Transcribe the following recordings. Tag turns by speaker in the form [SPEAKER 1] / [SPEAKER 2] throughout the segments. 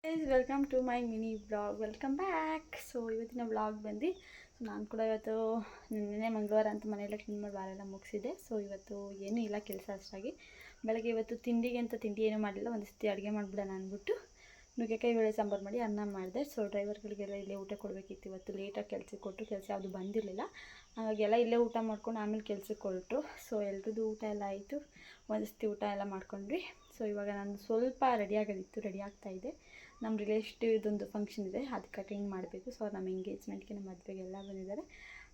[SPEAKER 1] Guys welcome to my mini blog. Welcome back. So ಇವತ್ತಿನ blog ಬಂದು ನಾನು ಕೂಡ ಇವತ್ತು ನಿನ್ನೆ ಮಂಗಳವಾರ ಅಂತ ಮನೆಯೆಲ್ಲ ಕ್ಲೀನ್ ಮಾಡಿ ಬಾರೆಲ್ಲ ಮುಗಿಸಿದೆ. ಸೊ ಇವತ್ತು ಏನೂ ಇಲ್ಲ ಕೆಲಸ ಅಷ್ಟಾಗಿ. ಬೆಳಗ್ಗೆ ಇವತ್ತು ತಿಂಡಿಗೆ ಅಂತ ತಿಂಡಿ ಏನೂ ಮಾಡಲಿಲ್ಲ, ಒಂದು ಸತಿ ಅಡುಗೆ ಮಾಡಿಬಿಡೋಣ ಅಂದ್ಬಿಟ್ಟು ನುಗ್ಗೆಕಾಯಿ ಬೇಳೆ ಸಾಂಬಾರು ಮಾಡಿ ಅನ್ನ ಮಾಡಿದೆ. ಸೊ ಡ್ರೈವರ್ಗಳಿಗೆಲ್ಲ ಇಲ್ಲೇ ಊಟ ಕೊಡಬೇಕಿತ್ತು. ಇವತ್ತು ಲೇಟಾಗಿ ಕೆಲಸಕ್ಕೆ ಕೊಟ್ಟರು, ಕೆಲಸ ಯಾವುದು ಬಂದಿರಲಿಲ್ಲ. ಹಾಗಾಗಿ ಎಲ್ಲ ಇಲ್ಲೇ ಊಟ ಮಾಡ್ಕೊಂಡು ಆಮೇಲೆ ಕೆಲಸಕ್ಕೆ ಹೊರಟರು. ಸೊ ಎಲ್ರದ್ದು ಊಟ ಎಲ್ಲ ಆಯಿತು, ಒಂದು ಸತಿ ಊಟ ಎಲ್ಲ ಮಾಡ್ಕೊಂಡ್ವಿ. ಸೊ ಇವಾಗ ನಾನು ಸ್ವಲ್ಪ ರೆಡಿ ಆಗ್ತಾಯಿದ್ದೆ. ನಮ್ಮ ರಿಲೇಟಿವ್ದೊಂದು ಫಂಕ್ಷನ್ ಇದೆ, ಅದು ಕಟಿಂಗ್ ಮಾಡಬೇಕು. ಸೊ ನಮ್ಮ ಎಂಗೇಜ್ಮೆಂಟ್ಗೆ, ನಮ್ಮ ಮದುವೆಗೆಲ್ಲ ಬಂದಿದ್ದಾರೆ.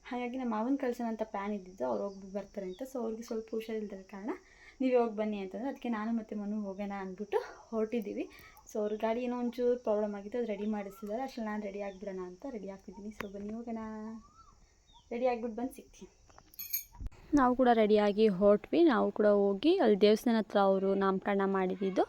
[SPEAKER 1] ಹಾಗಾಗಿ ನಮ್ಮ ಮಾವನ ಕಳ್ಸೋಣ ಅಂತ ಪ್ಲ್ಯಾನ್ ಇದ್ದಿದ್ದು, ಅವ್ರು ಹೋಗಿ ಬರ್ತಾರೆ ಅಂತ. ಸೊ ಅವ್ರಿಗೆ ಸ್ವಲ್ಪ ಹುಷಾರಿಲ್ಲದ ಕಾರಣ ನೀವೇ ಹೋಗಿ ಬನ್ನಿ ಅಂತಂದರೆ ಅದಕ್ಕೆ ನಾನು ಮತ್ತು ಮನು ಹೋಗೋಣ ಅಂದ್ಬಿಟ್ಟು ಹೊರಟಿದ್ದೀವಿ. ಸೊ ಅವ್ರ ಗಾಡಿ ಏನೋ ಒಂಚೂರು ಪ್ರಾಬ್ಲಮ್ ಆಗಿತ್ತು, ಅದು ರೆಡಿ ಮಾಡಿಸಿದ್ದಾರೆ. ಅಷ್ಟರಲ್ಲಿ ನಾನು ರೆಡಿ ಆಗಿಬಿಡೋಣ ಅಂತ ರೆಡಿ ಆಗ್ತಿದ್ದೀನಿ. ಸೊ ಬನ್ನಿ ಹೋಗೋಣ, ರೆಡಿ ಆಗಿಬಿಟ್ಟು ಬಂದು ಸಿಗ್ತೀನಿ. ನಾವು ಕೂಡ ರೆಡಿಯಾಗಿ ಹೊರಟ್ವಿ. ನಾವು ಕೂಡ ಹೋಗಿ ಅಲ್ಲಿ ದೇವಸ್ಥಾನ ಹತ್ರ ಅವರು ನಾಮಕರಣ ಮಾಡಿದ್ದು.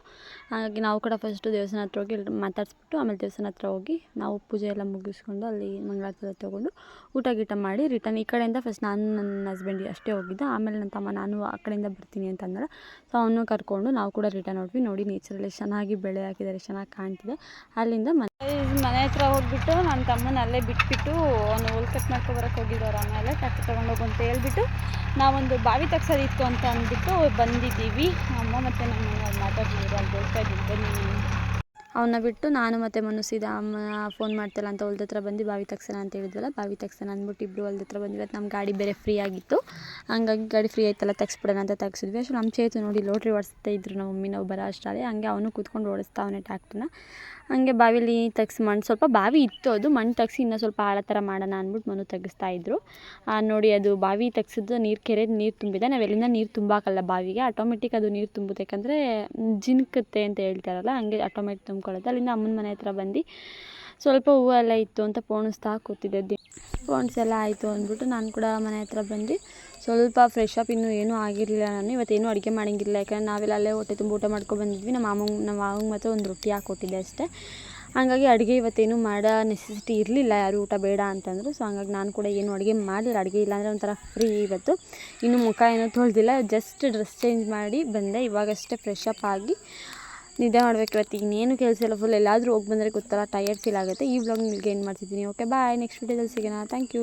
[SPEAKER 1] ಹಾಗಾಗಿ ನಾವು ಕೂಡ ಫಸ್ಟು ದೇವಸ್ಥಾನ ಹತ್ರ ಹೋಗಿ ಮಾತಾಡಿಸ್ಬಿಟ್ಟು ಆಮೇಲೆ ದೇವಸ್ಥಾನ ಹತ್ರ ಹೋಗಿ ನಾವು ಪೂಜೆ ಎಲ್ಲ ಮುಗಿಸ್ಕೊಂಡು ಅಲ್ಲಿ ಮಂಗಳಾರತಿ ತೊಗೊಂಡು ಊಟ ಗೀಟ ಮಾಡಿ ರಿಟರ್ನ್ ಈ ಕಡೆಯಿಂದ ಫಸ್ಟ್ ನಾನು ನನ್ನ ಹಸ್ಬೆಂಡ್ ಅಷ್ಟೇ ಹೋಗಿದ್ದೆ. ಆಮೇಲೆ ನನ್ನ ತಮ್ಮ ನಾನು ಆ ಕಡೆಯಿಂದ ಬರ್ತೀನಿ ಅಂತ ಅಂದಲ್ಲ. ಸೊ ಅವನು ಕರ್ಕೊಂಡು ನಾವು ಕೂಡ ರಿಟರ್ನ್ ಹೊರಟ್ವಿ. ನೋಡಿ ನೇಚರಲ್ಲಿ ಚೆನ್ನಾಗಿ ಬೆಳೆ ಹಾಕಿದ್ದಾರೆ, ಚೆನ್ನಾಗಿ ಕಾಣ್ತಿದೆ. ಅಲ್ಲಿಂದ ಮನೆ ಹತ್ರ ಹೋಗ್ಬಿಟ್ಟು ನನ್ನ ತಮ್ಮನ ಅಲ್ಲೇ ಬಿಟ್ಬಿಟ್ಟು ಅವನು ಹುಲ್ ಕಟ್ ಮಾಡ್ಕೊಬರಕ್ಕೆ ಹೋಗಿದ್ದವ್ರು. ಆಮೇಲೆ ಟ್ಯಾಕ್ಟರ್ ತೊಗೊಂಡೋಗು ಅಂತ ಹೇಳ್ಬಿಟ್ಟು ನಾವೊಂದು ಬಾವಿ ತಗ್ಸೋದಿತ್ತು ಅಂತ ಅಂದ್ಬಿಟ್ಟು ಬಂದಿದ್ದೀವಿ. ಅಮ್ಮ ಮತ್ತು ನಮ್ಮ ಮನೆಯವ್ರು ಮಾತಾಡ್ತಿದ್ರು, ಅಲ್ಲಿ ಹೋಗ್ತಾ ಇದ್ದೀವಿ ಬನ್ನಿ. ಅವನ್ನ ಬಿಟ್ಟು ನಾನು ಮತ್ತು ಮನು ಸೀದಾ ಅಮ್ಮ ಫೋನ್ ಮಾಡ್ತಿಲ್ಲ ಅಂತ ಹೊಲ್ದ ಹತ್ರ ಬಂದು ಬಾವಿ ತಗ್ಸೋಣ ಅಂತ ಹೇಳಿದ್ವಲ್ಲ, ಬಾವಿ ತಗ್ಸೋಣ ಅಂದ್ಬಿಟ್ಟು ಇಬ್ಬರು ಹೊಲ್ದ ಹತ್ರ ಬಂದು. ಇವತ್ತು ನಮ್ಮ ಗಾಡಿ ಬೇರೆ ಫ್ರೀ ಆಗಿತ್ತು, ಹಂಗಾಗಿ ಗಾಡಿ ಫ್ರೀ ಆಯ್ತಲ್ಲ ತೆಗ್ಸ್ಬಿಡೋಣ ಅಂತ ತೆಗ್ಸಿದ್ವಿ. ಅಷ್ಟು ನಮ್ಮ ಚೇತು ನೋಡಿ ಲೋಟ್ರಿ ಓಡಿಸ್ತಾ ಇದ್ರು ನಮ್ಮ ಮಮ್ಮಿ, ನಾವು ಬರೋ ಅಷ್ಟರಲ್ಲಿ ಹಂಗೆ ಅವನು ಕೂತ್ಕೊಂಡು ಓಡಿಸ್ತಾವನೆ ಟ್ಯಾಕ್ಟ್ರನ್ನ. ಹಂಗೆ ಬಾವಿಲಿ ತೆಗ್ಸಿ ಮಣ್ಣು ಸ್ವಲ್ಪ ಬಾವಿ ಇತ್ತು, ಅದು ಮಣ್ಣು ತೆಗ್ಸಿ ಇನ್ನೂ ಸ್ವಲ್ಪ ಆಳ ಥರ ಮಾಡೋಣ ಅಂದ್ಬಿಟ್ಟು ಮನು ತೆಗಿಸ್ತಾಯಿದ್ರು. ನೋಡಿ ಅದು ಬಾವಿ ತೆಗ್ಸಿದ್ದು ಕೆರೆ ನೀರು ತುಂಬಿದೆ. ನಾವು ಎಲ್ಲಿಂದ ನೀರು ತುಂಬಾಕಲ್ಲ ಬಾವಿಗೆ, ಆಟೋಮೆಟಿಕ್ ಅದು ನೀರು ತುಂಬುತ್ತೆ. ಯಾಕಂದರೆ ಜಿನ್ಕುತ್ತೆ ಅಂತ ಹೇಳ್ತಾರಲ್ಲ, ಹಂಗೆ ಆಟೋಮೆಟಿಕ್ ತುಂಬ್ಕೊಳ್ಳುತ್ತೆ. ಅಲ್ಲಿಂದ ಅಮ್ಮನ ಮನೆ ಹತ್ರ ಬಂದು ಸ್ವಲ್ಪ ಹೂವು ಎಲ್ಲ ಇತ್ತು ಅಂತ ಪೋಣಿಸ್ತಾ ಕೂತಿದ್ದೆ. ಪೋಣಿಸೆಲ್ಲ ಆಯಿತು ಅಂದ್ಬಿಟ್ಟು ನಾನು ಕೂಡ ಮನೆ ಹತ್ರ ಬಂದು ಸ್ವಲ್ಪ ಫ್ರೆಶ್ ಅಪ್. ಇನ್ನೂ ಏನೂ ಆಗಿರಲಿಲ್ಲ, ನಾನು ಇವತ್ತೇನು ಅಡುಗೆ ಮಾಡೋಂಗಿಲ್ಲ. ಯಾಕಂದರೆ ನಾವೆಲ್ಲ ಅಲ್ಲೇ ಹೊಟ್ಟೆ ತುಂಬ ಊಟ ಮಾಡ್ಕೊಂಡು ಬಂದಿದ್ವಿ. ನಮ್ಮ ಮಾವಂಗೆ ಮಾತ್ರ ಒಂದು ರೊಟ್ಟಿ ಹಾಕ್ಕೊಟ್ಟಿದ್ದೆ ಅಷ್ಟೇ. ಹಾಗಾಗಿ ಅಡುಗೆ ಇವತ್ತೇನು ಮಾಡೋ ನೆಸೆಸಿಟಿ ಇರಲಿಲ್ಲ, ಯಾರು ಊಟ ಬೇಡ ಅಂತಂದರು. ಸೊ ಹಂಗಾಗಿ ನಾನು ಕೂಡ ಏನು ಅಡುಗೆ ಮಾಡಿಲ್ಲ. ಅಡುಗೆ ಇಲ್ಲಾಂದರೆ ಒಂಥರ ಫ್ರೀ ಇವತ್ತು. ಇನ್ನು ಮುಖ ಏನೂ ತೊಳೆದಿಲ್ಲ, ಜಸ್ಟ್ ಡ್ರೆಸ್ ಚೇಂಜ್ ಮಾಡಿ ಬಂದೆ. ಇವಾಗಷ್ಟೇ ಫ್ರೆಶ್ ಅಪ್ ಆಗಿ ನಿದ್ದೆ ಮಾಡಬೇಕು. ಇವತ್ತು ಇನ್ನೇನು ಕೆಲಸ ಇಲ್ಲ, ಫುಲ್ ಎಲ್ಲಾದರೂ ಹೋಗಿ ಬಂದರೆ ಗೊತ್ತಲ್ಲ ಟಯರ್ಡ್ ಫೀಲ್ ಆಗುತ್ತೆ. ಈ ವ್ಲಾಗ್ ನಿಮಗೆ ಏನು ಮಾಡ್ತಿದ್ದೀನಿ. ಓಕೆ ಬಾಯ್, ನೆಕ್ಸ್ಟ್ ವೀಡಿಯೋದಲ್ಲಿ ಸಿಗೋಣ. Thank you.